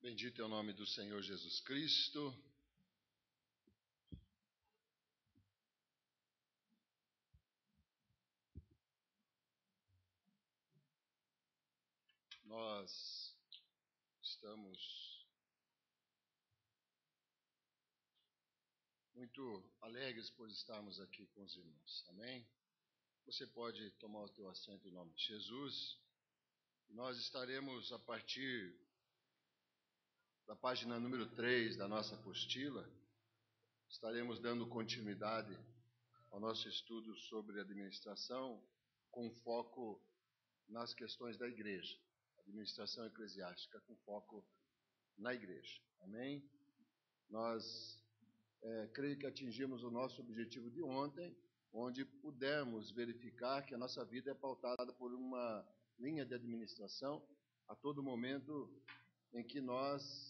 Bendito é o nome do Senhor Jesus Cristo. Nós estamos muito alegres por estarmos aqui com os irmãos. Amém? Você pode tomar o teu assento em nome de Jesus. Nós estaremos a partir da página número 3 da nossa apostila. Estaremos dando continuidade ao nosso estudo sobre administração, com foco nas questões da igreja, administração eclesiástica, com foco na igreja. Amém? Nós creio que atingimos o nosso objetivo de ontem, onde pudemos verificar que a nossa vida é pautada por uma linha de administração a todo momento em que nós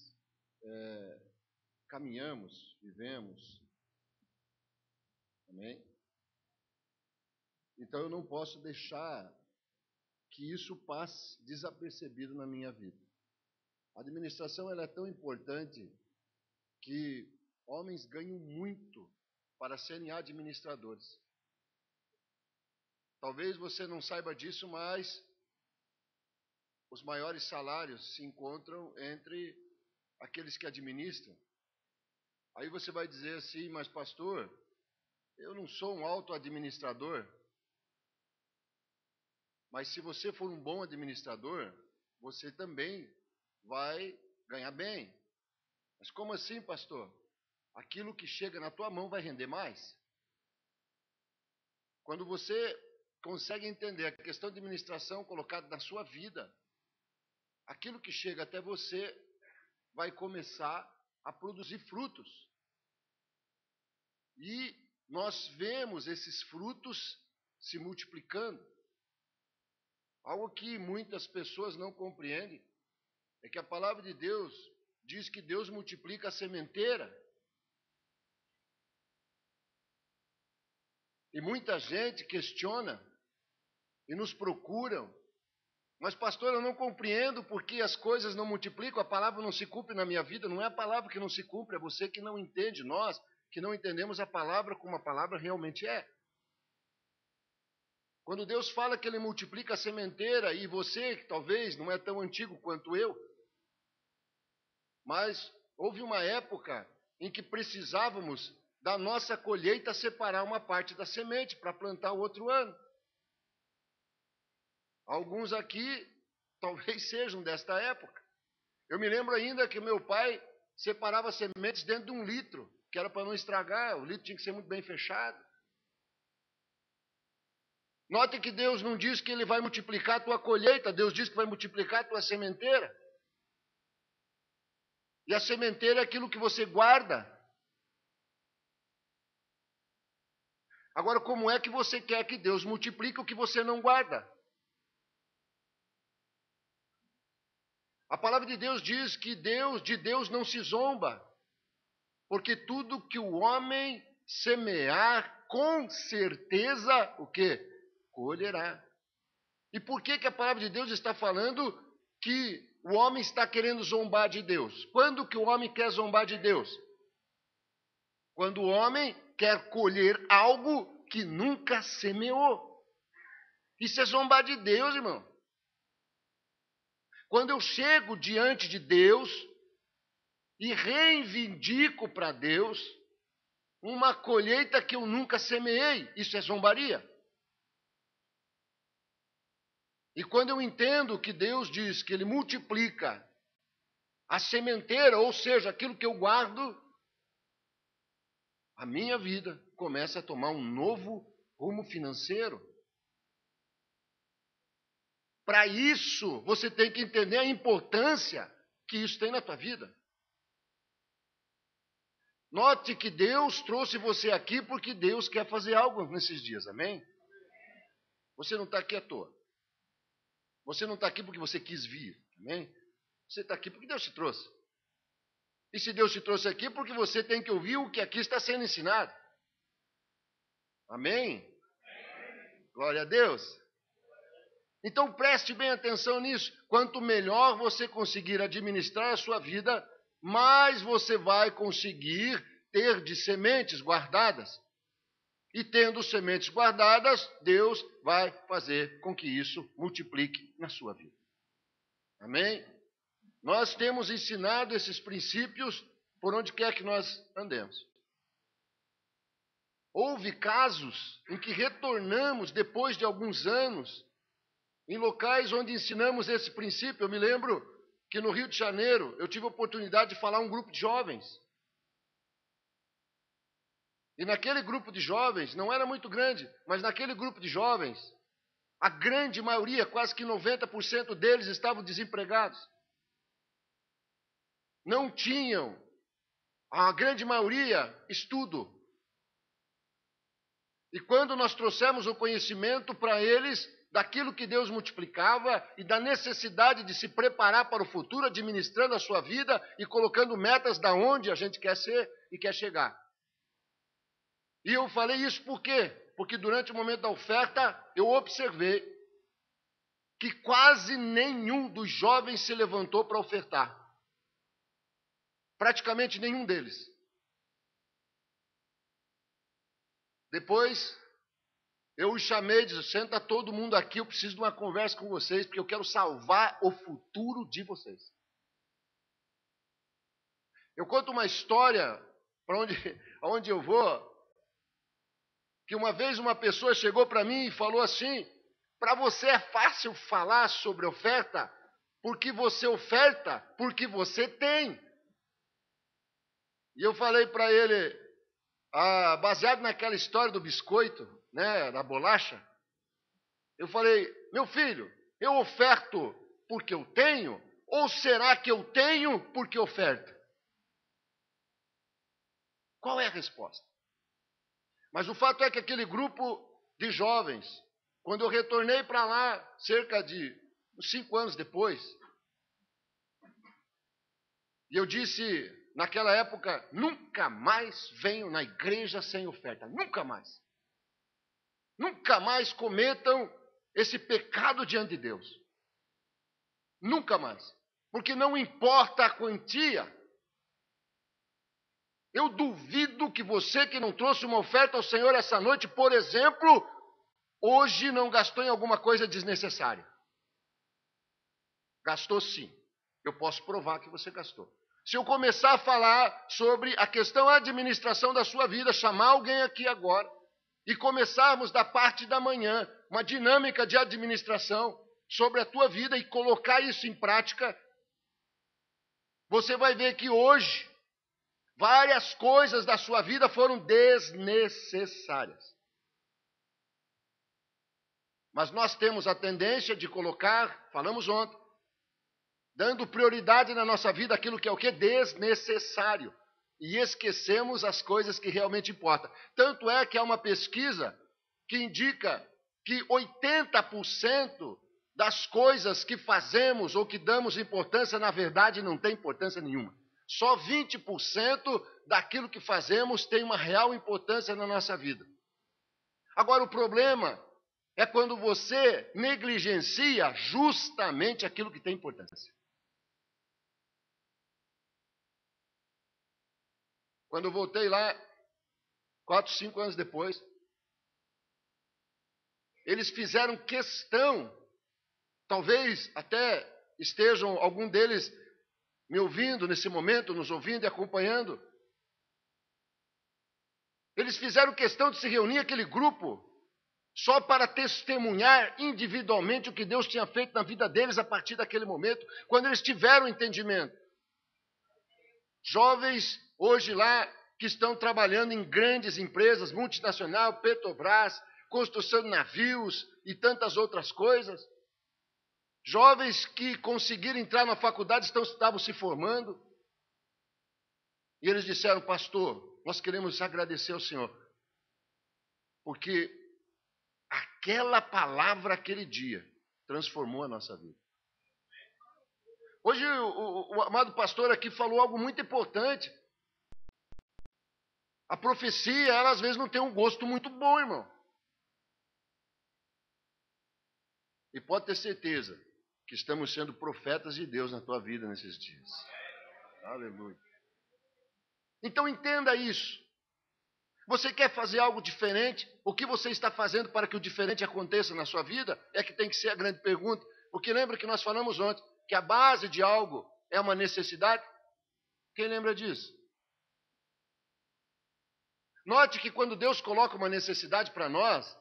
caminhamos, vivemos. Amém? Então eu não posso deixar que isso passe desapercebido na minha vida. A administração ela é tão importante que homens ganham muito para serem administradores. Talvez você não saiba disso, mas os maiores salários se encontram entre aqueles que administram. Aí você vai dizer assim, mas pastor, eu não sou um auto-administrador. Mas se você for um bom administrador, você também vai ganhar bem. Mas como assim, pastor? Aquilo que chega na tua mão vai render mais? Quando você consegue entender a questão de administração colocada na sua vida, aquilo que chega até você vai começar a produzir frutos. E nós vemos esses frutos se multiplicando. Algo que muitas pessoas não compreendem é que a palavra de Deus diz que Deus multiplica a sementeira. E muita gente questiona e nos procuram. Mas, pastor, eu não compreendo porque as coisas não multiplicam, a palavra não se cumpre na minha vida. Não é a palavra que não se cumpre, é você que não entende, nós que não entendemos a palavra como a palavra realmente é. Quando Deus fala que Ele multiplica a sementeira, e você, que talvez não é tão antigo quanto eu, mas houve uma época em que precisávamos da nossa colheita separar uma parte da semente para plantar o outro ano. Alguns aqui talvez sejam desta época. Eu me lembro ainda que meu pai separava sementes dentro de 1 litro, que era para não estragar, o litro tinha que ser muito bem fechado. Note que Deus não diz que Ele vai multiplicar a tua colheita, Deus diz que vai multiplicar a tua sementeira. E a sementeira é aquilo que você guarda. Agora, como é que você quer que Deus multiplique o que você não guarda? A palavra de Deus diz que de Deus não se zomba, porque tudo que o homem semear, com certeza, o quê? Colherá. E por que a palavra de Deus está falando que o homem está querendo zombar de Deus? Quando que o homem quer zombar de Deus? Quando o homem quer colher algo que nunca semeou. Isso é zombar de Deus, irmão. Quando eu chego diante de Deus e reivindico para Deus uma colheita que eu nunca semeei, isso é zombaria. E quando eu entendo que Deus diz que Ele multiplica a sementeira, ou seja, aquilo que eu guardo, a minha vida começa a tomar um novo rumo financeiro. Para isso, você tem que entender a importância que isso tem na tua vida. Note que Deus trouxe você aqui porque Deus quer fazer algo nesses dias, amém? Você não está aqui à toa. Você não está aqui porque você quis vir, amém? Você está aqui porque Deus te trouxe. E se Deus te trouxe aqui, é porque você tem que ouvir o que aqui está sendo ensinado. Amém? Glória a Deus. Então preste bem atenção nisso. Quanto melhor você conseguir administrar a sua vida, mais você vai conseguir ter de sementes guardadas. E tendo sementes guardadas, Deus vai fazer com que isso multiplique na sua vida. Amém? Nós temos ensinado esses princípios por onde quer que nós andemos. Houve casos em que retornamos depois de alguns anos em locais onde ensinamos esse princípio. Eu me lembro que no Rio de Janeiro eu tive a oportunidade de falar a um grupo de jovens. E naquele grupo de jovens, não era muito grande, mas naquele grupo de jovens, a grande maioria, quase que 90% deles estavam desempregados. Não tinham, a grande maioria, estudo. E quando nós trouxemos o conhecimento para eles daquilo que Deus multiplicava e da necessidade de se preparar para o futuro, administrando a sua vida e colocando metas da onde a gente quer ser e quer chegar. E eu falei isso por quê? Porque durante o momento da oferta eu observei que quase nenhum dos jovens se levantou para ofertar. Praticamente nenhum deles. Depois, eu os chamei e disse: senta todo mundo aqui, eu preciso de uma conversa com vocês, porque eu quero salvar o futuro de vocês. Eu conto uma história para onde eu vou, que uma vez uma pessoa chegou para mim e falou assim: para você é fácil falar sobre oferta, porque você oferta, porque você tem. E eu falei para ele, baseado naquela história do biscoito, né, da bolacha, eu falei: meu filho, eu oferto porque eu tenho, ou será que eu tenho porque oferto? Qual é a resposta? Mas o fato é que aquele grupo de jovens, quando eu retornei para lá, cerca de 5 anos depois, e eu disse, naquela época: nunca mais venho na igreja sem oferta, nunca mais. Nunca mais cometam esse pecado diante de Deus. Nunca mais. Porque não importa a quantia. Eu duvido que você que não trouxe uma oferta ao Senhor essa noite, por exemplo, hoje não gastou em alguma coisa desnecessária. Gastou sim. Eu posso provar que você gastou. Se eu começar a falar sobre a questão da administração da sua vida, chamar alguém aqui agora, e começarmos da parte da manhã uma dinâmica de administração sobre a tua vida e colocar isso em prática, você vai ver que hoje várias coisas da sua vida foram desnecessárias. Mas nós temos a tendência de colocar, falamos ontem, dando prioridade na nossa vida àquilo que é o quê? Desnecessário. E esquecemos as coisas que realmente importam. Tanto é que há uma pesquisa que indica que 80% das coisas que fazemos ou que damos importância, na verdade, não tem importância nenhuma. Só 20% daquilo que fazemos tem uma real importância na nossa vida. Agora, o problema é quando você negligencia justamente aquilo que tem importância. Quando eu voltei lá, 4, 5 anos depois, eles fizeram questão, talvez até estejam algum deles me ouvindo nesse momento, nos ouvindo e acompanhando. Eles fizeram questão de se reunir aquele grupo só para testemunhar individualmente o que Deus tinha feito na vida deles a partir daquele momento, quando eles tiveram entendimento. Jovens hoje lá que estão trabalhando em grandes empresas multinacionais, Petrobras, construção de navios e tantas outras coisas. Jovens que conseguiram entrar na faculdade estavam se formando. E eles disseram: pastor, nós queremos agradecer ao Senhor, porque aquela palavra, aquele dia, transformou a nossa vida. Hoje o amado pastor aqui falou algo muito importante. A profecia, ela às vezes não tem um gosto muito bom, irmão. E pode ter certeza que estamos sendo profetas de Deus na tua vida nesses dias. Aleluia. Então entenda isso. Você quer fazer algo diferente? O que você está fazendo para que o diferente aconteça na sua vida? É que tem que ser a grande pergunta. Porque lembra que nós falamos ontem que a base de algo é uma necessidade? Quem lembra disso? Note que quando Deus coloca uma necessidade para nós,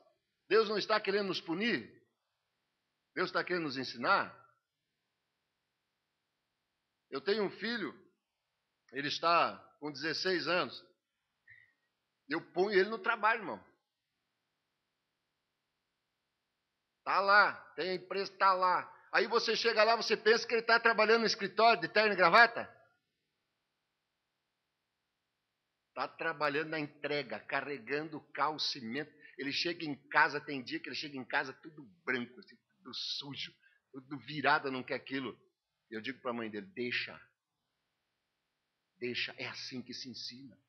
Deus não está querendo nos punir. Deus está querendo nos ensinar. Eu tenho um filho, ele está com 16 anos. Eu ponho ele no trabalho, irmão. Está lá, tem a empresa, está lá. Aí você chega lá, você pensa que ele está trabalhando no escritório de terno e gravata? Está trabalhando na entrega, carregando cal, cimento. Ele chega em casa, tem dia que ele chega em casa tudo branco, assim, tudo sujo, tudo virado, não quer aquilo. Eu digo para a mãe dele, deixa, é assim que se ensina.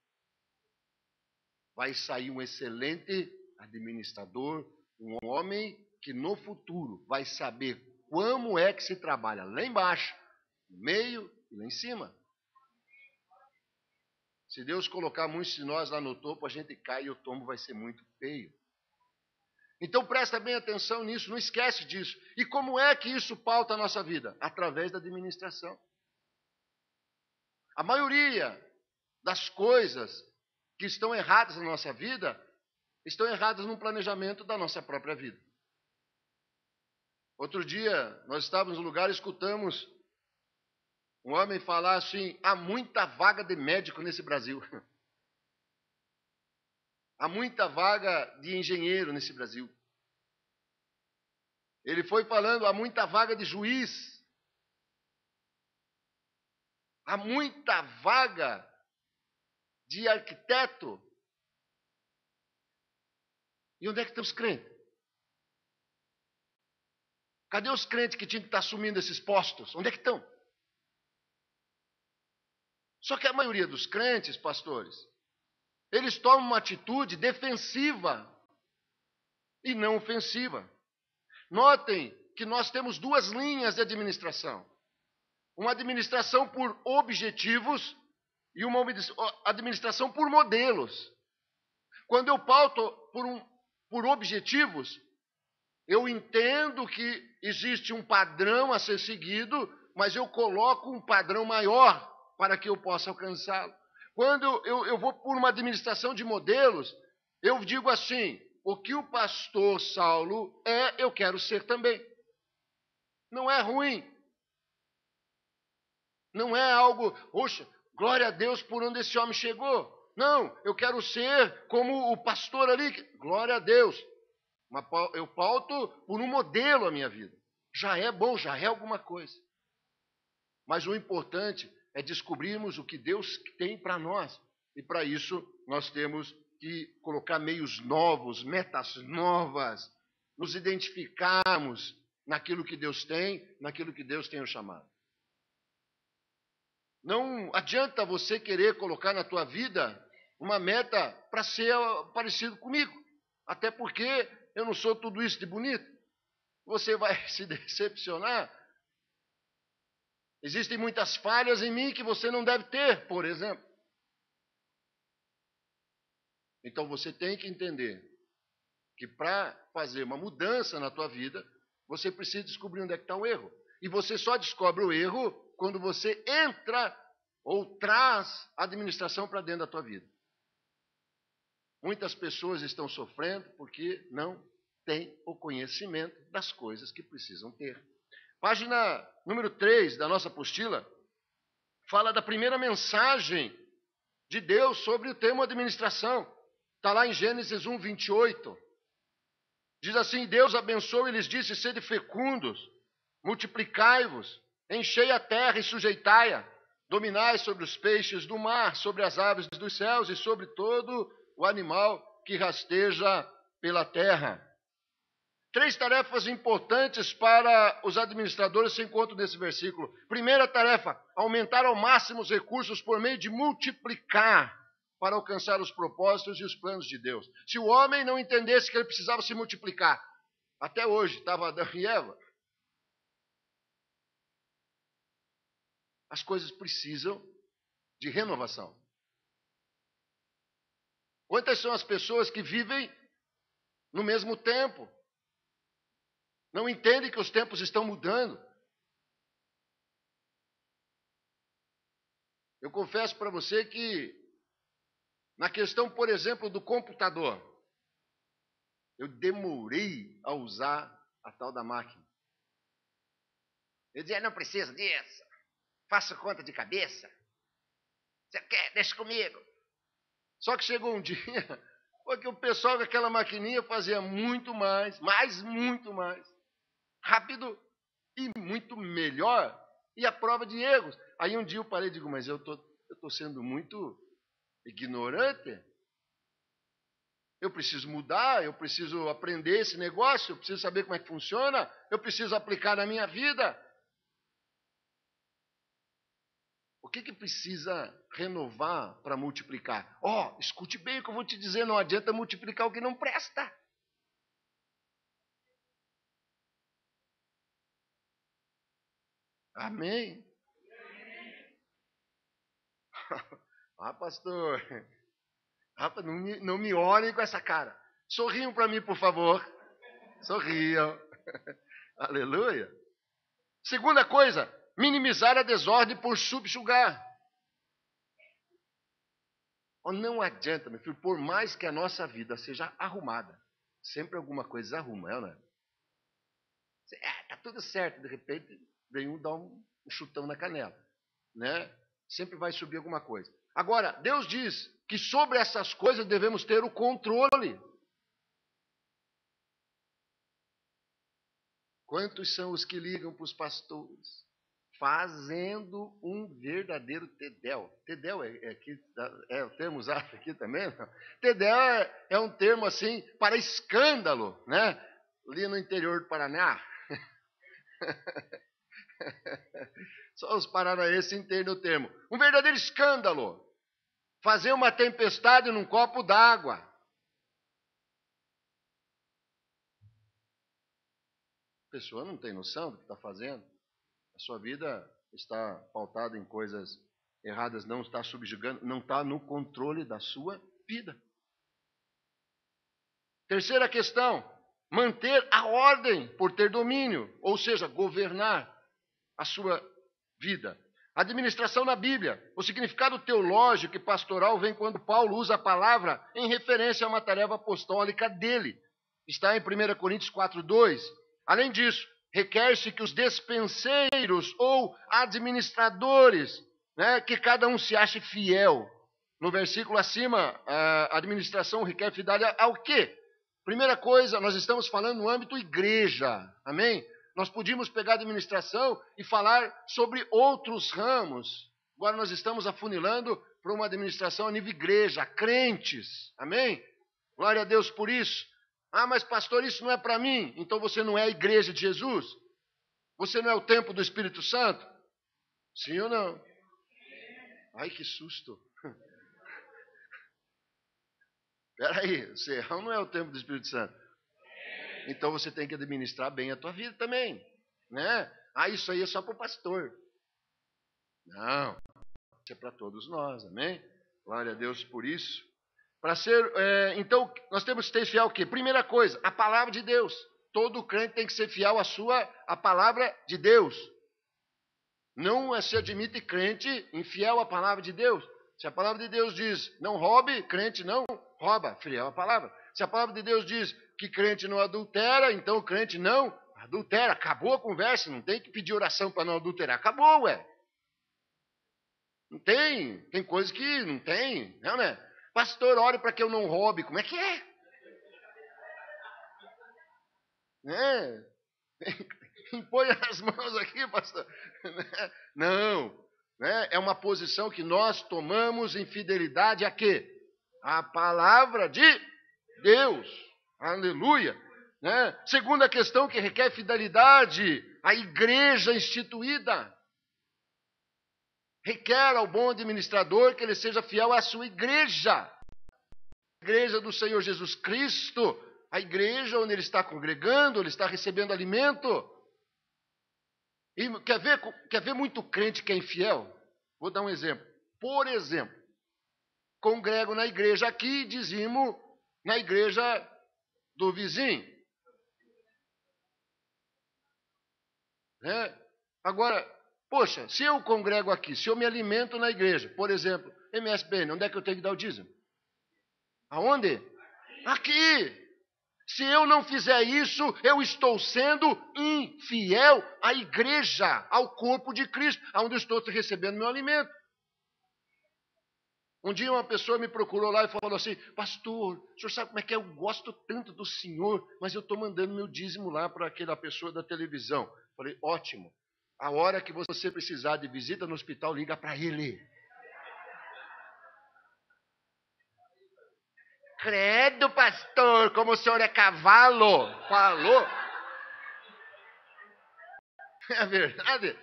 Vai sair um excelente administrador, um homem que no futuro vai saber como é que se trabalha lá embaixo, no meio e lá em cima. Se Deus colocar muitos de nós lá no topo, a gente cai e o tombo vai ser muito feio. Então presta bem atenção nisso, não esquece disso. E como é que isso pauta a nossa vida? Através da administração. A maioria das coisas que estão erradas na nossa vida, estão erradas no planejamento da nossa própria vida. Outro dia, nós estávamos no lugar e escutamos um homem falar assim, há muita vaga de médico nesse Brasil. Há muita vaga de engenheiro nesse Brasil. Ele foi falando, há muita vaga de juiz. Há muita vaga de arquiteto. E onde é que estão os crentes? Cadê os crentes que tinham que estar assumindo esses postos? Onde é que estão? Só que a maioria dos crentes, pastores, eles tomam uma atitude defensiva e não ofensiva. Notem que nós temos duas linhas de administração. Uma administração por objetivos e uma administração por modelos. Quando eu pauto por objetivos, eu entendo que existe um padrão a ser seguido, mas eu coloco um padrão maior para que eu possa alcançá-lo. Quando eu vou por uma administração de modelos, eu digo assim, o que o pastor Saulo é, eu quero ser também. Não é ruim. Não é algo, poxa, glória a Deus por onde esse homem chegou. Não, eu quero ser como o pastor ali. Glória a Deus. Eu pauto por um modelo a minha vida. Já é bom, já é alguma coisa. Mas o importante é descobrirmos o que Deus tem para nós. E para isso nós temos que colocar meios novos, metas novas, nos identificarmos naquilo que Deus tem, naquilo que Deus tem o chamado. Não adianta você querer colocar na tua vida uma meta para ser parecido comigo. Até porque eu não sou tudo isso de bonito. Você vai se decepcionar. Existem muitas falhas em mim que você não deve ter, por exemplo. Então você tem que entender que para fazer uma mudança na tua vida, você precisa descobrir onde é que está o erro. E você só descobre o erro quando você entra ou traz a administração para dentro da tua vida. Muitas pessoas estão sofrendo porque não têm o conhecimento das coisas que precisam ter. Página número 3 da nossa apostila fala da primeira mensagem de Deus sobre o tema administração. Está lá em Gênesis 1, 28. Diz assim, Deus abençoou e lhes disse, sede fecundos, multiplicai-vos, enchei a terra e sujeitai-a, dominai sobre os peixes do mar, sobre as aves dos céus e sobre todo o animal que rasteja pela terra. 3 tarefas importantes para os administradores se encontram nesse versículo. Primeira tarefa, aumentar ao máximo os recursos por meio de multiplicar para alcançar os propósitos e os planos de Deus. Se o homem não entendesse que ele precisava se multiplicar, Até hoje, estava Adão e Eva. As coisas precisam de renovação. Quantas são as pessoas que vivem no mesmo tempo? Não entendem que os tempos estão mudando. Eu confesso para você que, na questão, por exemplo, do computador, eu demorei a usar a tal da máquina. Eu dizia, não preciso disso. Faço conta de cabeça. Você quer? Deixa comigo. Só que chegou um dia, porque o pessoal com aquela maquininha fazia muito mais, muito mais, rápido e muito melhor. E a prova de erros. Aí um dia eu parei e digo, mas eu tô sendo muito ignorante. Eu preciso mudar, eu preciso aprender esse negócio, eu preciso saber como é que funciona, eu preciso aplicar na minha vida. O que precisa renovar para multiplicar? Escute bem o que eu vou te dizer, não adianta multiplicar o que não presta. Amém? Pastor, rapaz, não me olhem com essa cara. Sorriam para mim, por favor. Sorriam. Aleluia. Segunda coisa, minimizar a desordem por subjugar. Não adianta, meu filho, por mais que a nossa vida seja arrumada, sempre alguma coisa arruma, não é? Tá tudo certo, de repente vem um dar um chutão na canela, né? Sempre vai subir alguma coisa. Agora, Deus diz que sobre essas coisas devemos ter o controle. Quantos são os que ligam para os pastores? Fazendo um verdadeiro tedel. Tedel é o termo usado aqui também? Não? Tedel é um termo assim para escândalo, né? Ali no interior do Paraná. Só os paranaenses entendem o termo. Um verdadeiro escândalo. Fazer uma tempestade num copo d'água. A pessoa não tem noção do que está fazendo. A sua vida está pautada em coisas erradas, não está subjugando, não está no controle da sua vida. Terceira questão, manter a ordem por ter domínio, ou seja, governar a sua vida. Administração na Bíblia. O significado teológico e pastoral vem quando Paulo usa a palavra em referência a uma tarefa apostólica dele. Está em 1 Coríntios 4:2. Além disso, requer-se que os despenseiros ou administradores, né, que cada um se ache fiel. No versículo acima, a administração requer fidelidade ao quê? Primeira coisa, nós estamos falando no âmbito igreja. Amém? Nós podíamos pegar a administração e falar sobre outros ramos. Agora nós estamos afunilando para uma administração a nível igreja, crentes. Amém? Glória a Deus por isso. Mas pastor, isso não é para mim. Então você não é a igreja de Jesus? Você não é o templo do Espírito Santo? Sim ou não? Ai, que susto. Peraí, o serrão não é o templo do Espírito Santo. Então você tem que administrar bem a tua vida também, né? Isso aí é só para o pastor. Não, isso é para todos nós, amém? Glória a Deus por isso. Para ser, então, nós temos que ser fiel ao quê? Primeira coisa, a palavra de Deus. Todo crente tem que ser fiel à palavra de Deus. Não se admite crente infiel à palavra de Deus. Se a palavra de Deus diz não roube, crente não rouba, fiel à palavra. Se a palavra de Deus diz que crente não adultera, então o crente não adultera. Acabou a conversa, não tem que pedir oração para não adulterar. Acabou, ué. Não tem. Tem coisa que não tem, não, né? Pastor, ore para que eu não roube. Como é que é? Né? Impõe as mãos aqui, pastor. Não. Né? É uma posição que nós tomamos em fidelidade a quê? A palavra de Deus. Aleluia. Né? Segunda questão que requer fidelidade, a igreja instituída. Requer ao bom administrador que ele seja fiel à sua igreja. A igreja do Senhor Jesus Cristo, a igreja onde ele está congregando, ele está recebendo alimento. E quer ver muito crente que é infiel? Vou dar um exemplo. Por exemplo, congrego na igreja aqui e dizimo na igreja do vizinho. Agora, poxa, se eu congrego aqui, se eu me alimento na igreja, por exemplo, MSBN, onde é que eu tenho que dar o dízimo? Aonde? Aqui. Se eu não fizer isso, eu estou sendo infiel à igreja, ao corpo de Cristo, onde eu estou recebendo meu alimento. Um dia uma pessoa me procurou lá e falou assim: pastor, o senhor sabe como é que é? Eu gosto tanto do senhor, mas eu estou mandando meu dízimo lá para aquela pessoa da televisão. Falei: ótimo. A hora que você precisar de visita no hospital, liga para ele. Credo, pastor, como o senhor é cavalo. Falou. É verdade.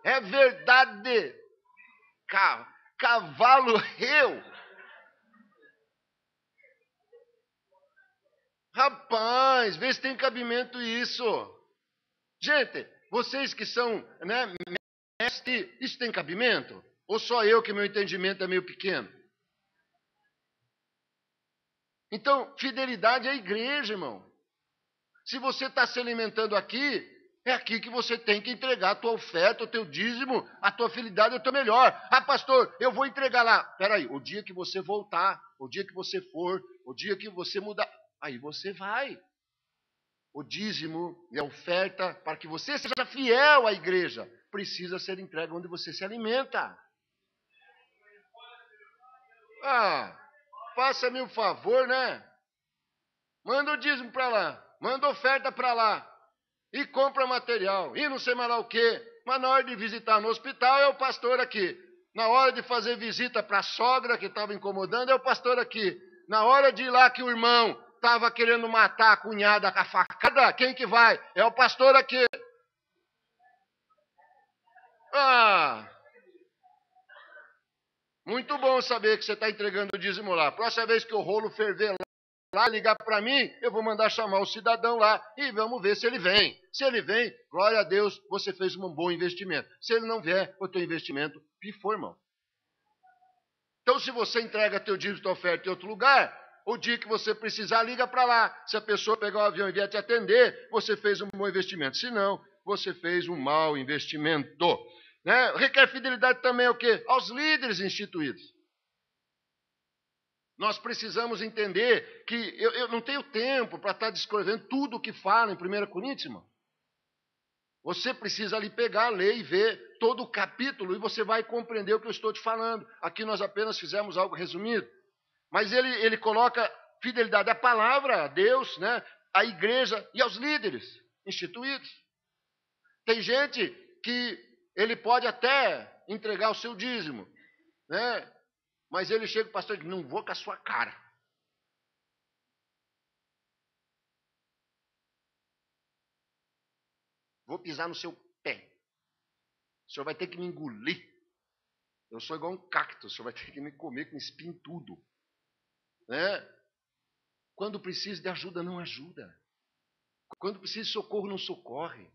É verdade. Cavalo eu. Rapaz, vê se tem cabimento isso. Gente, vocês que são, né, mestre, isso tem cabimento? Ou só eu que meu entendimento é meio pequeno? Então, fidelidade à igreja, irmão. Se você está se alimentando aqui, é aqui que você tem que entregar a tua oferta, o teu dízimo, a tua fidelidade, o teu melhor. Ah, pastor, eu vou entregar lá. Peraí, o dia que você voltar, o dia que você for, o dia que você mudar, aí você vai. O dízimo e a oferta, para que você seja fiel à igreja, precisa ser entregue onde você se alimenta. Ah, faça-me um favor, né? Manda o dízimo para lá, manda oferta para lá, e compra material, e não sei mais lá o quê. Mas na hora de visitar no hospital é o pastor aqui. Na hora de fazer visita para a sogra que estava incomodando é o pastor aqui. Na hora de ir lá que o irmão estava querendo matar a cunhada com a facada, quem que vai? É o pastor aqui. Ah, muito bom saber que você está entregando o dízimo lá. Próxima vez que o rolo ferver lá, ligar para mim, eu vou mandar chamar o cidadão lá e vamos ver se ele vem. Se ele vem, glória a Deus, você fez um bom investimento. Se ele não vier, o teu investimento pifou, irmão. Então, se você entrega teu dízimo, tua oferta em outro lugar, o dia que você precisar, liga para lá. Se a pessoa pegar o avião e vier te atender, você fez um bom investimento. Se não, você fez um mau investimento. Né? Requer fidelidade também ao quê? Aos líderes instituídos. Nós precisamos entender que eu não tenho tempo para estar descrevendo tudo o que fala em 1 Coríntios, irmão. Você precisa ali pegar, ler e ver todo o capítulo e você vai compreender o que eu estou te falando. Aqui nós apenas fizemos algo resumido. Mas ele coloca fidelidade à palavra, a Deus, né, à igreja e aos líderes instituídos. Tem gente que ele pode até entregar o seu dízimo, né? Mas ele chega para o pastor e diz: não vou com a sua cara. Vou pisar no seu pé. O senhor vai ter que me engolir. Eu sou igual um cacto, o senhor vai ter que me comer, que me espinhe tudo. Né? Quando precisa de ajuda, não ajuda. Quando precisa de socorro, não socorre.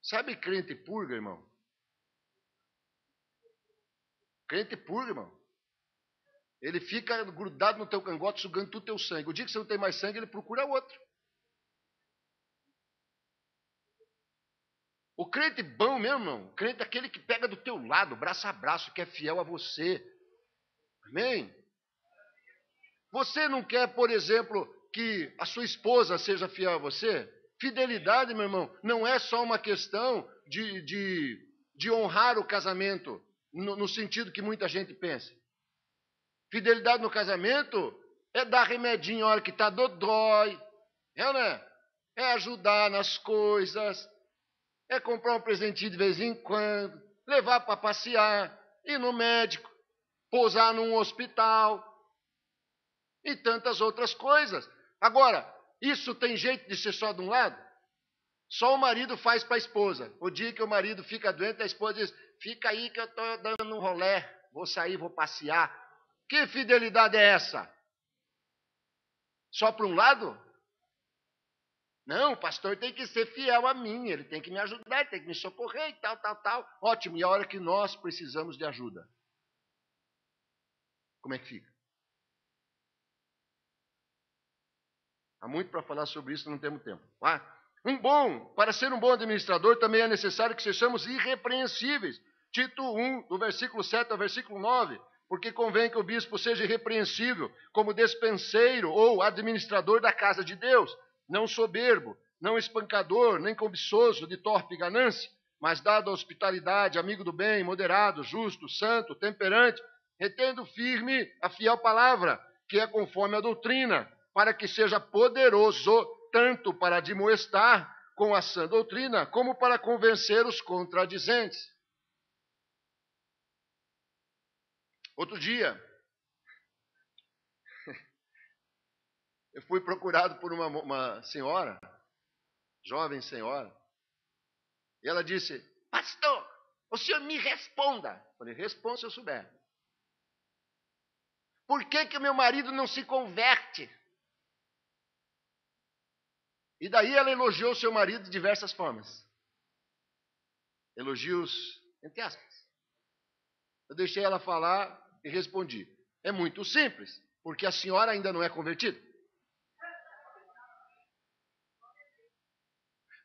Sabe crente purga, irmão? Crente purga, irmão. Ele fica grudado no teu cangote, sugando todo o teu sangue. O dia que você não tem mais sangue, ele procura outro. O crente bom mesmo, irmão, o crente é aquele que pega do teu lado, braço a braço, que é fiel a você. Amém? Você não quer, por exemplo, que a sua esposa seja fiel a você? Fidelidade, meu irmão, não é só uma questão de honrar o casamento, no sentido que muita gente pensa. Fidelidade no casamento é dar remedinho na hora que está dodói, né? É ajudar nas coisas, é comprar um presentinho de vez em quando, levar para passear, ir no médico, pousar num hospital e tantas outras coisas. Agora, isso tem jeito de ser só de um lado? Só o marido faz para a esposa. O dia que o marido fica doente, a esposa diz: fica aí que eu estou dando um rolé, vou sair, vou passear. Que fidelidade é essa? Só para um lado? Não, o pastor tem que ser fiel a mim, ele tem que me ajudar, ele tem que me socorrer e tal, tal, tal. Ótimo, e a hora que nós precisamos de ajuda? Como é que fica? Há muito para falar sobre isso, não temos tempo. Para ser um bom administrador, também é necessário que sejamos irrepreensíveis. Tito 1, do versículo 7 ao versículo 9. Porque convém que o bispo seja irrepreensível, como despenseiro ou administrador da casa de Deus, não soberbo, não espancador, nem cobiçoso de torpe ganância, mas dado a hospitalidade, amigo do bem, moderado, justo, santo, temperante, retendo firme a fiel palavra, que é conforme a doutrina, para que seja poderoso tanto para admoestar com a sã doutrina, como para convencer os contradizentes. Outro dia, eu fui procurado por uma senhora, jovem senhora, e ela disse: pastor, o senhor me responda. Eu falei: responda se eu souber. Por que o meu marido não se converte? E daí ela elogiou seu marido de diversas formas. Elogios, entre aspas. Eu deixei ela falar e respondi: é muito simples, porque a senhora ainda não é convertida.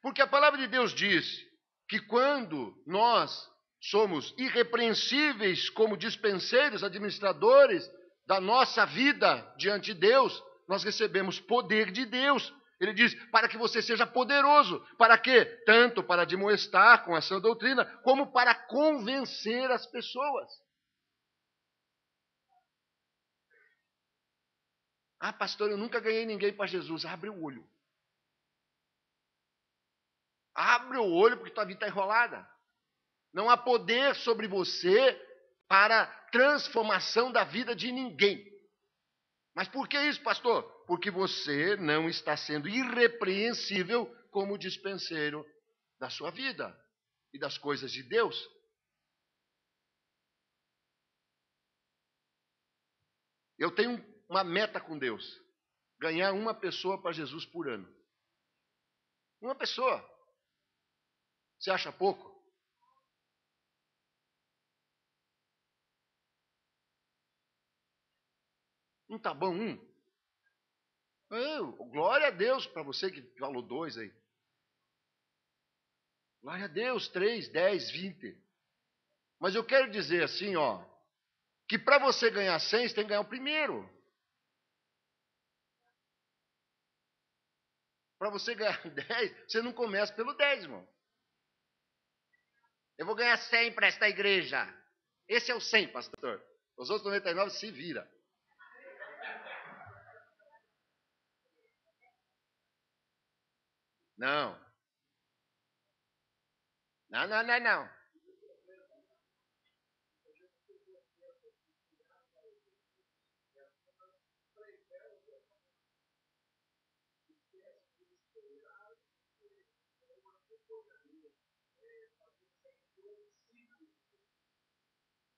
Porque a palavra de Deus diz que quando nós somos irrepreensíveis como dispenseiros, administradores da nossa vida diante de Deus, nós recebemos poder de Deus. Ele diz, para que você seja poderoso. Para quê? Tanto para admoestar com a sã doutrina, como para convencer as pessoas. Ah, pastor, eu nunca ganhei ninguém para Jesus. Abre o olho. Abre o olho porque tua vida está enrolada. Não há poder sobre você para transformação da vida de ninguém. Mas por que isso, pastor? Porque você não está sendo irrepreensível como dispenseiro da sua vida e das coisas de Deus. Eu tenho uma meta com Deus: ganhar uma pessoa para Jesus por ano. Uma pessoa. Você acha pouco? Não está bom um? Glória a Deus para você que falou 2 aí. Glória a Deus, 3, 10, 20. Mas eu quero dizer assim, que para você ganhar 100, você tem que ganhar o primeiro. Para você ganhar 10, você não começa pelo 10, irmão. Eu vou ganhar 100 para esta igreja. Esse é o 100, pastor. Os outros 99 se vira. Não. Não.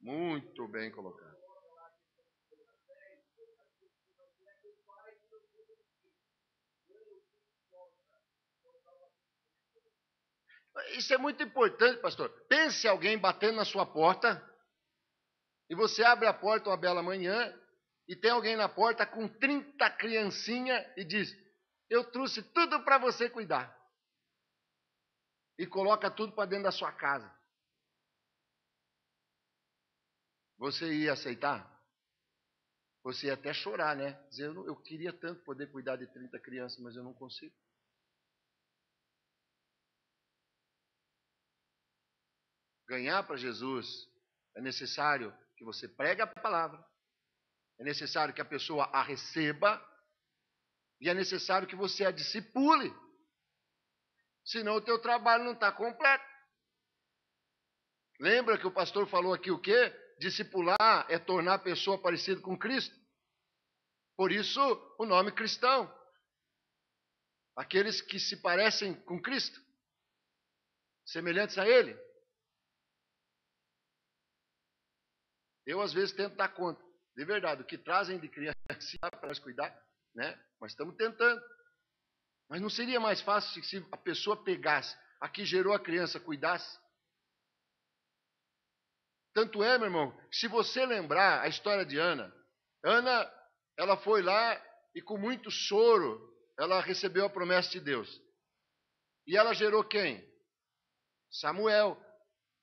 Muito bem colocado. Isso é muito importante, pastor. Pense alguém batendo na sua porta e você abre a porta uma bela manhã e tem alguém na porta com 30 criancinhas e diz: eu trouxe tudo para você cuidar. E coloca tudo para dentro da sua casa. Você ia aceitar? Você ia até chorar, né? Dizer, eu queria tanto poder cuidar de 30 crianças, mas eu não consigo. Ganhar para Jesus é necessário que você pregue a palavra, é necessário que a pessoa a receba e é necessário que você a discipule. Senão o teu trabalho não está completo. Lembra que o pastor falou aqui o quê? Discipular é tornar a pessoa parecida com Cristo. Por isso o nome cristão. Aqueles que se parecem com Cristo, semelhantes a Ele. Eu às vezes tento dar conta. De verdade, o que trazem de criança para nós cuidar, né? Mas estamos tentando. Mas não seria mais fácil se a pessoa pegasse, a que gerou a criança, cuidasse? Tanto é, meu irmão, se você lembrar a história de Ana, ela foi lá e com muito choro, ela recebeu a promessa de Deus. E ela gerou quem? Samuel.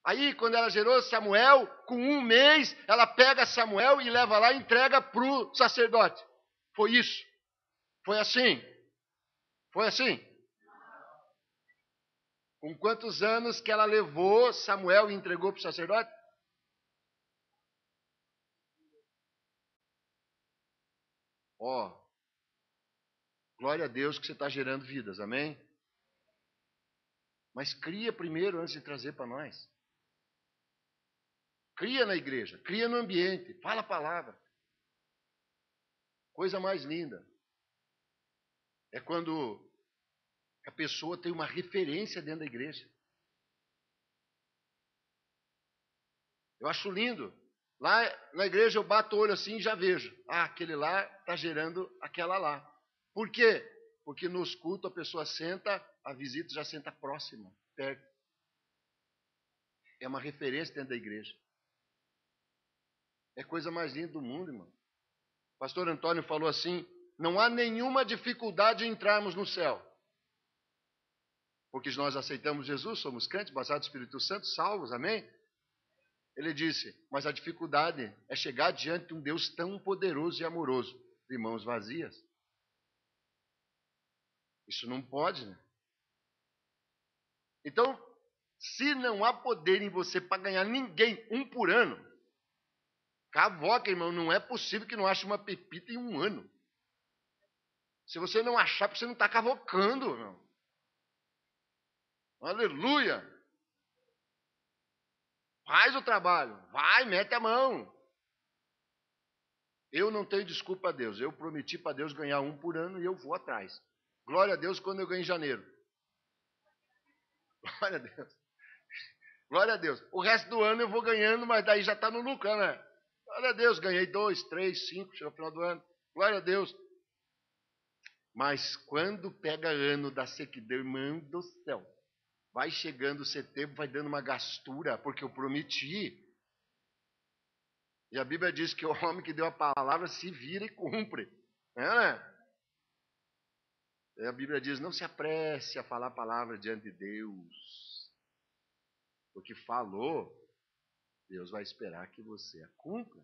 Aí, quando ela gerou Samuel, com 1 mês, ela pega Samuel e leva lá e entrega para o sacerdote. Foi isso. Foi assim. Foi assim. Com quantos anos que ela levou Samuel e entregou para o sacerdote? Ó, glória a Deus que você está gerando vidas, amém? Mas cria primeiro antes de trazer para nós. Cria na igreja, cria no ambiente, fala a palavra. Coisa mais linda é quando a pessoa tem uma referência dentro da igreja. Eu acho lindo. Lá na igreja eu bato o olho assim e já vejo. Ah, aquele lá está gerando aquela lá. Por quê? Porque nos cultos a pessoa senta, a visita já senta próxima, perto. É uma referência dentro da igreja. É a coisa mais linda do mundo, irmão. O pastor Antônio falou assim, não há nenhuma dificuldade em entrarmos no céu. Porque nós aceitamos Jesus, somos crentes, baseados no Espírito Santo, salvos, amém? Ele disse, mas a dificuldade é chegar diante de um Deus tão poderoso e amoroso, de mãos vazias. Isso não pode, né? Então, se não há poder em você para ganhar ninguém, 1 por ano, cavoca, irmão, não é possível que não ache uma pepita em 1 ano. Se você não achar, porque você não está cavocando, irmão. Aleluia! Faz o trabalho, vai, mete a mão. Eu não tenho desculpa a Deus. Eu prometi para Deus ganhar 1 por ano e eu vou atrás. Glória a Deus quando eu ganho em janeiro. Glória a Deus. Glória a Deus. O resto do ano eu vou ganhando, mas daí já está no lucro, né? Glória a Deus, ganhei 2, 3, 5, chegou no final do ano. Glória a Deus. Mas quando pega ano da sequidão, irmão do céu, vai chegando setembro, vai dando uma gastura, porque eu prometi. E a Bíblia diz que o homem que deu a palavra se vira e cumpre. Né? E a Bíblia diz, não se apresse a falar a palavra diante de Deus. Porque falou, Deus vai esperar que você a cumpra.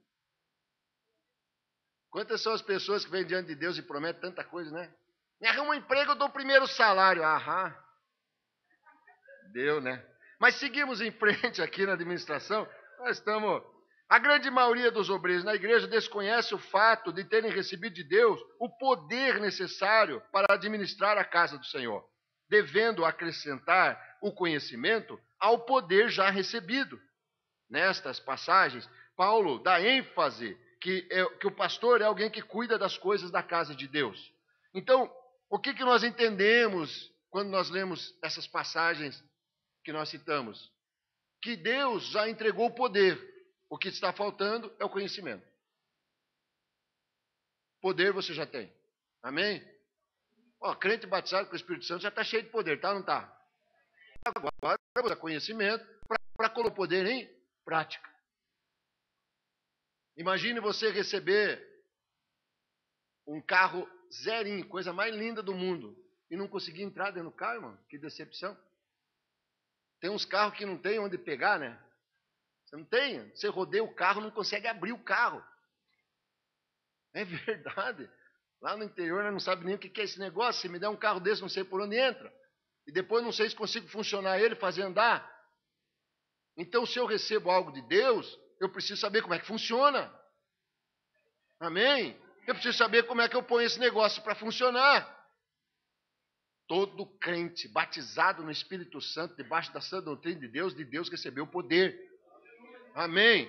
Quantas são as pessoas que vêm diante de Deus e prometem tanta coisa, né? Me arruma um emprego, eu dou o primeiro salário. Aham. Deu, né? Mas seguimos em frente aqui na administração. Nós estamos... A grande maioria dos obreiros na igreja desconhece o fato de terem recebido de Deus o poder necessário para administrar a casa do Senhor, devendo acrescentar o conhecimento ao poder já recebido. Nestas passagens, Paulo dá ênfase que o pastor é alguém que cuida das coisas da casa de Deus. Então, o que nós entendemos quando nós lemos essas passagens que nós citamos? Que Deus já entregou o poder. O que está faltando é o conhecimento. Poder você já tem. Amém? Ó, crente batizado com o Espírito Santo já está cheio de poder, tá ou não está? Agora, para conhecimento, para colocar o poder em prática. Imagine você receber um carro zerinho, coisa mais linda do mundo, e não conseguir entrar dentro do carro, irmão. Que decepção. Tem uns carros que não tem onde pegar, né? Você não tem? Você rodeia o carro, não consegue abrir o carro. É verdade. Lá no interior, nós não sabe nem o que é esse negócio. Se me der um carro desse, não sei por onde entra. E depois não sei se consigo funcionar ele, fazer andar. Então, se eu recebo algo de Deus, eu preciso saber como é que funciona. Amém? Eu preciso saber como é que eu ponho esse negócio para funcionar. Todo crente batizado no Espírito Santo, debaixo da sã doutrina de Deus recebeu o poder. Amém?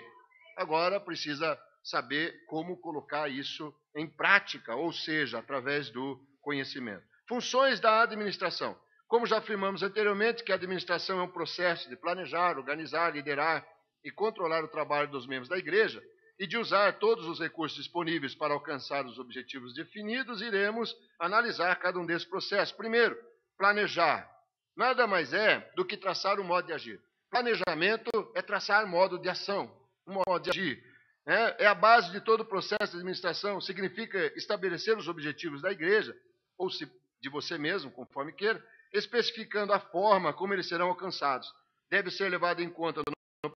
Agora precisa saber como colocar isso em prática, ou seja, através do conhecimento. Funções da administração. Como já afirmamos anteriormente, que a administração é um processo de planejar, organizar, liderar e controlar o trabalho dos membros da igreja, e de usar todos os recursos disponíveis para alcançar os objetivos definidos, iremos analisar cada um desses processos. Primeiro, planejar. Nada mais é do que traçar um modo de agir. Planejamento é traçar modo de ação, um modo de agir. É a base de todo o processo de administração, significa estabelecer os objetivos da igreja, ou de você mesmo, conforme queira, especificando a forma como eles serão alcançados. Deve ser levado em conta no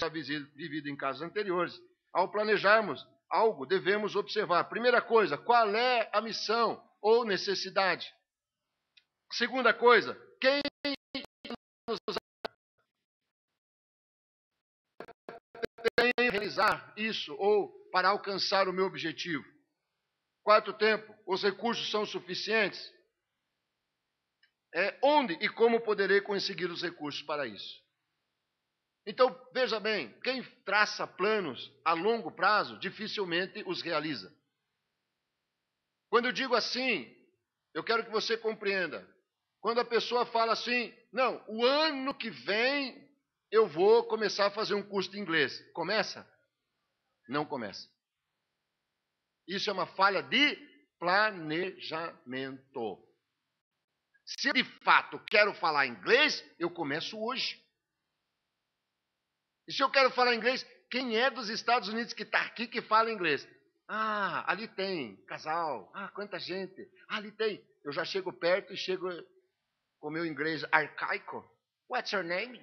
já vivido em casos anteriores. Ao planejarmos algo, devemos observar, primeira coisa, qual é a missão ou necessidade. Segunda coisa, quem nos tem que realizar isso ou para alcançar o meu objetivo. Quarto tempo, os recursos são suficientes? Onde e como poderei conseguir os recursos para isso? Então, veja bem, quem traça planos a longo prazo, dificilmente os realiza. Quando eu digo assim, eu quero que você compreenda. Quando a pessoa fala assim, não, o ano que vem eu vou começar a fazer um curso de inglês. Começa? Não começa. Isso é uma falha de planejamento. Se eu, de fato, quero falar inglês, eu começo hoje. E se eu quero falar inglês, quem é dos Estados Unidos que está aqui que fala inglês? Ah, ali tem casal. Ah, quanta gente. Ah, ali tem. Eu já chego perto e chego com o meu inglês arcaico. What's your name?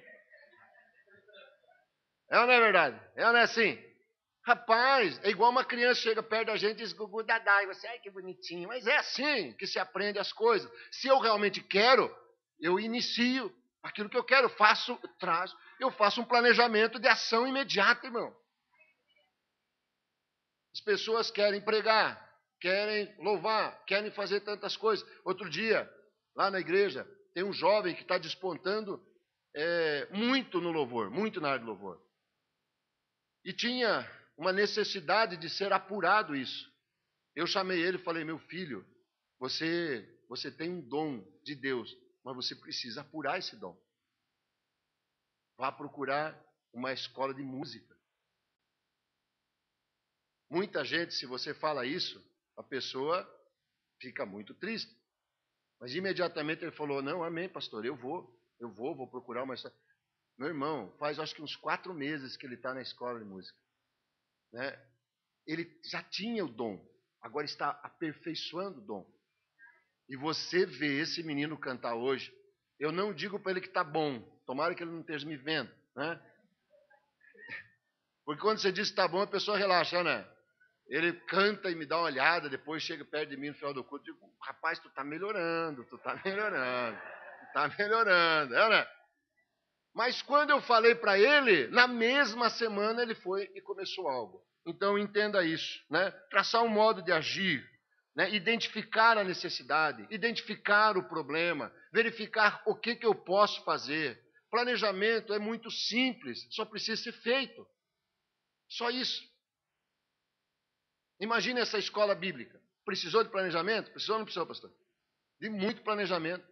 É ou não é verdade? É ou não é assim? Rapaz, é igual uma criança chega perto da gente e diz Gugu Dadá, e você, ai que bonitinho. Mas é assim que se aprende as coisas. Se eu realmente quero, eu inicio aquilo que eu quero, eu faço um planejamento de ação imediata, irmão. As pessoas querem pregar, querem louvar, querem fazer tantas coisas. Outro dia, lá na igreja, tem um jovem que está despontando muito no louvor, muito na área do louvor. E tinha uma necessidade de ser apurado isso. Eu chamei ele e falei, meu filho, você tem um dom de Deus, mas você precisa apurar esse dom. Vá procurar uma escola de música. Muita gente, se você fala isso, a pessoa fica muito triste. Mas imediatamente ele falou, não, amém, pastor, eu vou procurar uma escola. Meu irmão, faz acho que uns 4 meses que ele está na escola de música. Né? Ele já tinha o dom, agora está aperfeiçoando o dom. E você vê esse menino cantar hoje, eu não digo para ele que está bom, tomara que ele não esteja me vendo, né? Porque quando você diz que está bom, a pessoa relaxa, né? Ele canta e me dá uma olhada, depois chega perto de mim no final do culto e digo, rapaz, tu está melhorando, né? Mas quando eu falei para ele, na mesma semana ele foi e começou algo. Então entenda isso, né? Traçar um modo de agir, né? Identificar a necessidade, identificar o problema, verificar o que eu posso fazer. Planejamento é muito simples, só precisa ser feito. Só isso. Imagine essa escola bíblica. Precisou de planejamento? Precisou ou não precisou, pastor? De muito planejamento.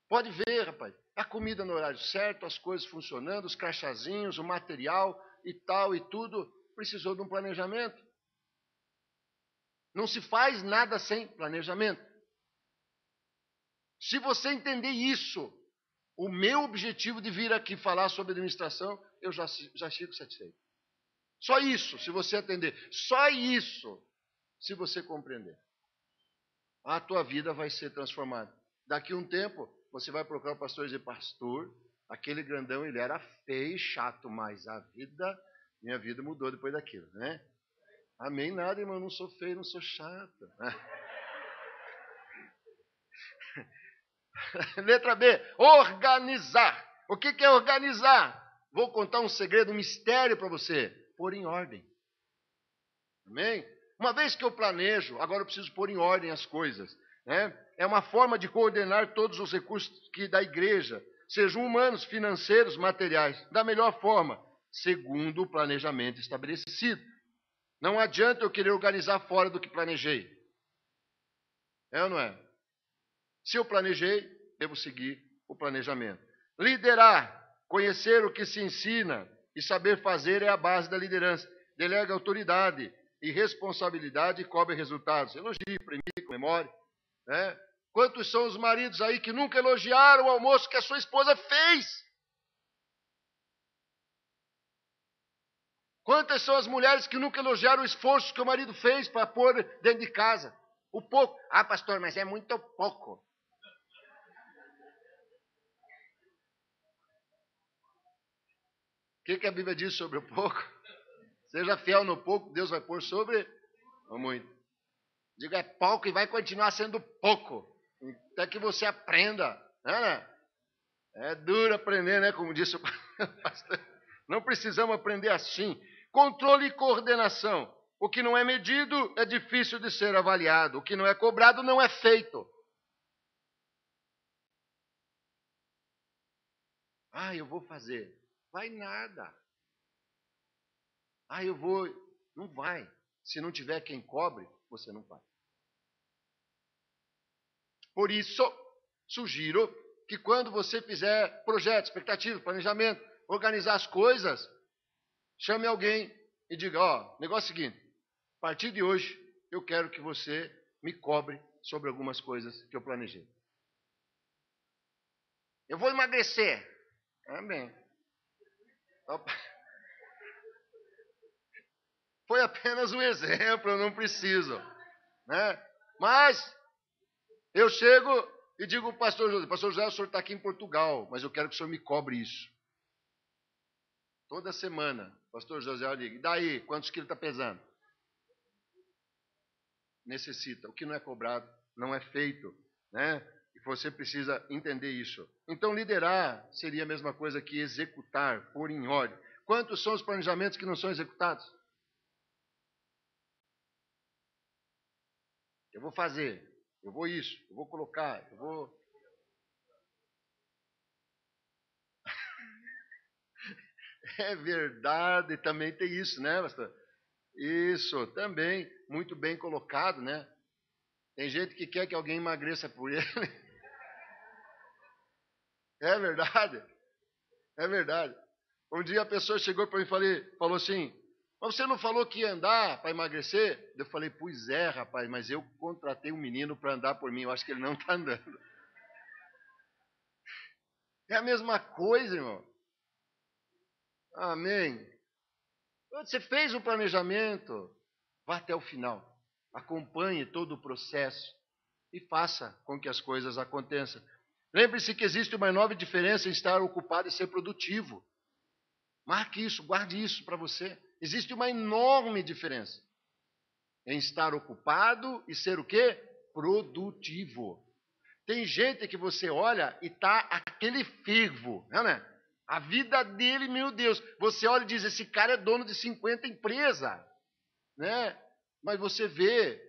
Pode ver, rapaz. A comida no horário certo, as coisas funcionando, os crachazinhos, o material e tal e tudo. Precisou de um planejamento. Não se faz nada sem planejamento. Se você entender isso, o meu objetivo de vir aqui falar sobre administração, eu já fico satisfeito. Só isso, se você atender. Só isso, se você compreender. A tua vida vai ser transformada. Daqui a um tempo, você vai procurar o pastor e dizer, pastor, aquele grandão, ele era feio e chato, mas minha vida mudou depois daquilo, né? Amém, nada, irmão, não sou feio, não sou chato. Letra B, organizar. O que é organizar? Vou contar um segredo, um mistério para você. Pôr em ordem. Amém? Uma vez que eu planejo, agora eu preciso pôr em ordem as coisas. Né? É uma forma de coordenar todos os recursos da igreja, sejam humanos, financeiros, materiais, da melhor forma, segundo o planejamento estabelecido. Não adianta eu querer organizar fora do que planejei. É ou não é? Se eu planejei, devo seguir o planejamento. Liderar, conhecer o que se ensina e saber fazer é a base da liderança. delega autoridade e responsabilidade e cobre resultados. Elogie, premie, comemore. Né? Quantos são os maridos aí que nunca elogiaram o almoço que a sua esposa fez? Quantas são as mulheres que nunca elogiaram o esforço que o marido fez para pôr dentro de casa? O pouco. Ah, pastor, mas é muito pouco. O que a Bíblia diz sobre o pouco? Seja fiel no pouco, Deus vai pôr sobre o muito. Diga, é pouco e vai continuar sendo pouco. Até que você aprenda. Né? É duro aprender, né? Como disse o pastor. Não precisamos aprender assim. Controle e coordenação. O que não é medido é difícil de ser avaliado. O que não é cobrado não é feito. Ah, eu vou fazer. Vai nada. Ah, eu vou. Não vai. Se não tiver quem cobre, você não vai. Por isso, sugiro que quando você fizer projeto, expectativa, planejamento, organizar as coisas, chame alguém e diga, ó, negócio é o seguinte, a partir de hoje, eu quero que você me cobre sobre algumas coisas que eu planejei. Eu vou emagrecer. Amém. Foi apenas um exemplo, eu não preciso. Né? Mas eu chego e digo ao pastor José, o senhor está aqui em Portugal, mas eu quero que o senhor me cobre isso. Toda semana, pastor José liga, e daí, quantos quilos está pesando? Necessita. O que não é cobrado, não é feito. Né? E você precisa entender isso. Então, liderar seria a mesma coisa que executar, pôr em ordem. Quantos são os planejamentos que não são executados? Eu vou fazer, eu vou isso, eu vou colocar, eu vou... É verdade, também tem isso, né, pastor? Isso, também, muito bem colocado, né? Tem gente que quer que alguém emagreça por ele. É verdade, é verdade. Um dia a pessoa chegou para mim e falou assim, mas você não falou que ia andar para emagrecer? Eu falei, pois é, rapaz, mas eu contratei um menino para andar por mim, eu acho que ele não está andando. É a mesma coisa, irmão. Amém. Você fez o planejamento, vá até o final. Acompanhe todo o processo e faça com que as coisas aconteçam. Lembre-se que existe uma enorme diferença em estar ocupado e ser produtivo. Marque isso, guarde isso para você. Existe uma enorme diferença em estar ocupado e ser o quê? Produtivo. Tem gente que você olha e está aquele fervo, né? A vida dele, meu Deus, você olha e diz, esse cara é dono de 50 empresas, né? Mas você vê,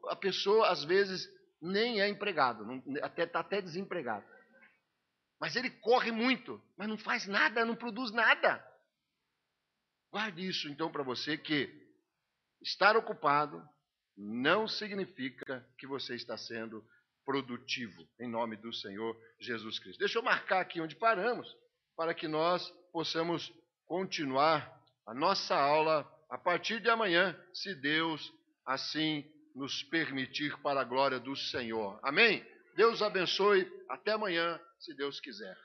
a pessoa às vezes nem é empregado, está até desempregado. Mas ele corre muito, mas não faz nada, não produz nada. Guarde isso então para você, que estar ocupado não significa que você está sendo produtivo, em nome do Senhor Jesus Cristo. Deixa eu marcar aqui onde paramos, para que nós possamos continuar a nossa aula a partir de amanhã, se Deus assim nos permitir, para a glória do Senhor. Amém? Deus abençoe. Até amanhã, se Deus quiser.